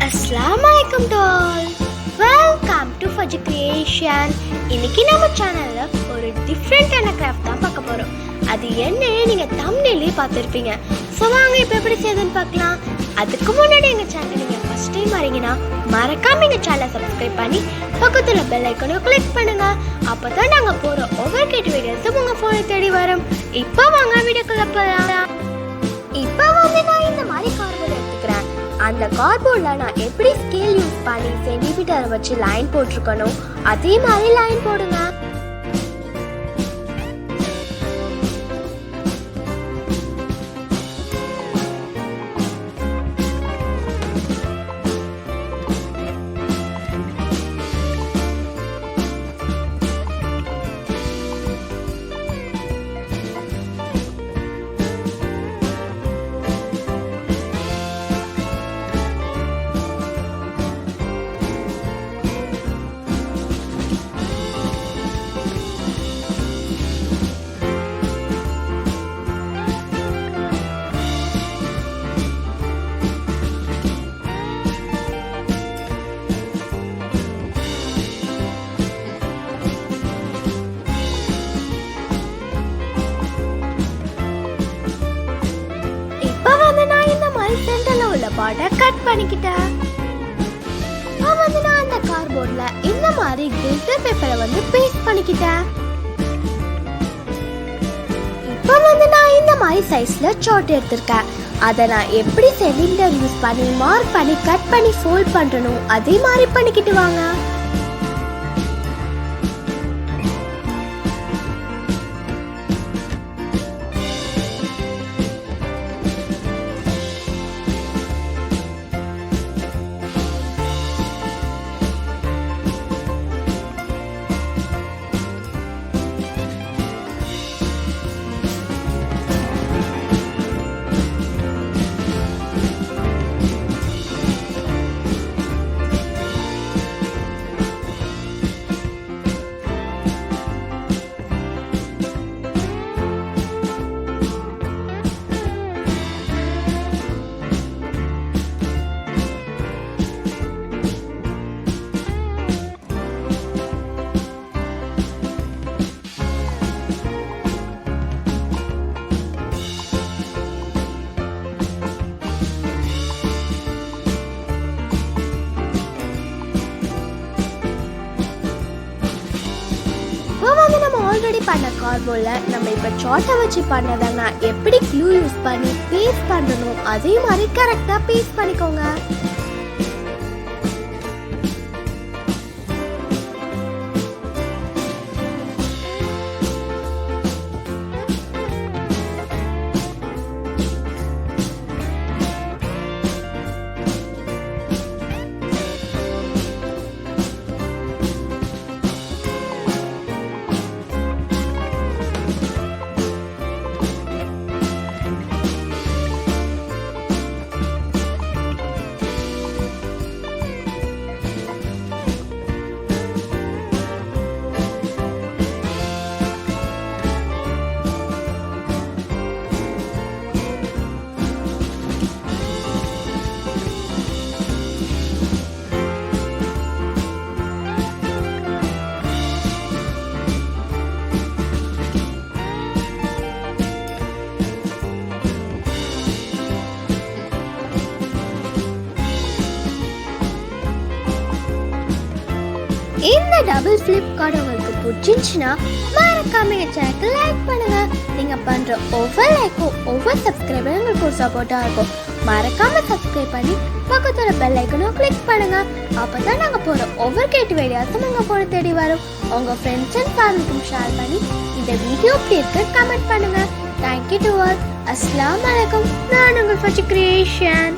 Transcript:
Assalam alaikum to all. Welcome to Fajr Creation. இன்னைக்கு நம்ம சேனல்ல ஒரு டிஃப்ரெண்டான கிராஃப்ட் தான் பார்க்க போறோம். அது என்னன்னு நீங்க தம்ப்நெயிலே பார்த்திருப்பீங்க. சோ வாங்க இப்போ எப்படி செய்யணும்னு பார்க்கலாம். அதுக்கு முன்னாடி எங்க சேனல் நீங்க ஃபர்ஸ்ட் டைம் வரீங்கனா மறக்காம எங்க சேனலை சப்ஸ்கிரைப் பண்ணி பக்கத்துல பெல் ஐகானை கிளிக் பண்ணுங்க. அப்பதான் நாங்க போற ஒவ்வொரு கேட் வீடியோஸ் உங்க போனை தேடி வரும். இப்போ வாங்க வீடியோக்குள்ள போலாம். இப்போ வந்து நான் இந்த மாதிரி கார்ட்போர்ட் எடுத்துக்கிறேன். அந்த கார்ட்போர்ட்ல நான் எப்படி ஸ்கேல் யூஸ் பண்ணி சென்டிமீட்டர் வச்சு லைன் போட்டிருக்கணும் அதே மாதிரி லைன் போடுங்க. சென்டர்ல உள்ள பார்டர் கட் பண்ணிக்கிட்டேன். வந்து நான் அந்த கார்ட்போர்ட்ல இந்த மாதிரி கிளிட்டர் பேப்பரை வந்து பேஸ்ட் பண்ணிக்கிட்டேன். இப்போ வந்து நான் இந்த மாதிரி சைஸ்ல சார்ட் எடுத்திருக்கேன். அதை நான் எப்படி சென்டிமீட்டர் யூஸ் பண்ணி மார்க் பண்ணி கட் பண்ணி ஃபோல்ட் பண்ணணும் அதே மாதிரி பண்ணிக்கிட்டு வாங்க. ஆல்ரெடி பண்ண கார்ட்போர்ட்ல நம்ம இப்ப சார்ட்டை வச்சு பண்ணதை நான் எப்படி க்ளூ யூஸ் பண்ணி பேஸ்ட் பண்ணணும் அதே மாதிரி கரெக்டா பேஸ்ட் பண்ணிக்கோங்க. இந்த டபுள் ஃபிளிப் கார்டு உங்களுக்கு பிடிச்சிருந்துச்சுன்னா மறக்காம எங்க சேனலுக்கு லைக் பண்ணுங்க. நீங்க பண்ற ஒவ்வொரு லைக்கும் ஒவ்வொரு சப்ஸ்கிரைபரும் உங்களுக்கு ஒரு சப்போர்ட்டா இருக்கும். மறக்காம சப்ஸ்கிரைப் பண்ணி பக்கத்துல பெல் ஐகானை கிளிக் பண்ணுங்க. அப்பதான் நாங்க போற ஒவ்வொரு கேட்டு வீடியோஸும் உங்க போன தேடி வரும். உங்க ஃப்ரெண்ட்ஸ் அண்ட் ஃபேமிலிக்கும் ஷேர் பண்ணி இந்த வீடியோ எப்படி இருக்கு கமெண்ட் பண்ணுங்க. Thank you to all. அஸ்ஸலாமு அலைக்கும். நான் உங்கள் ஃபஜ்ர் கிரியேஷன்.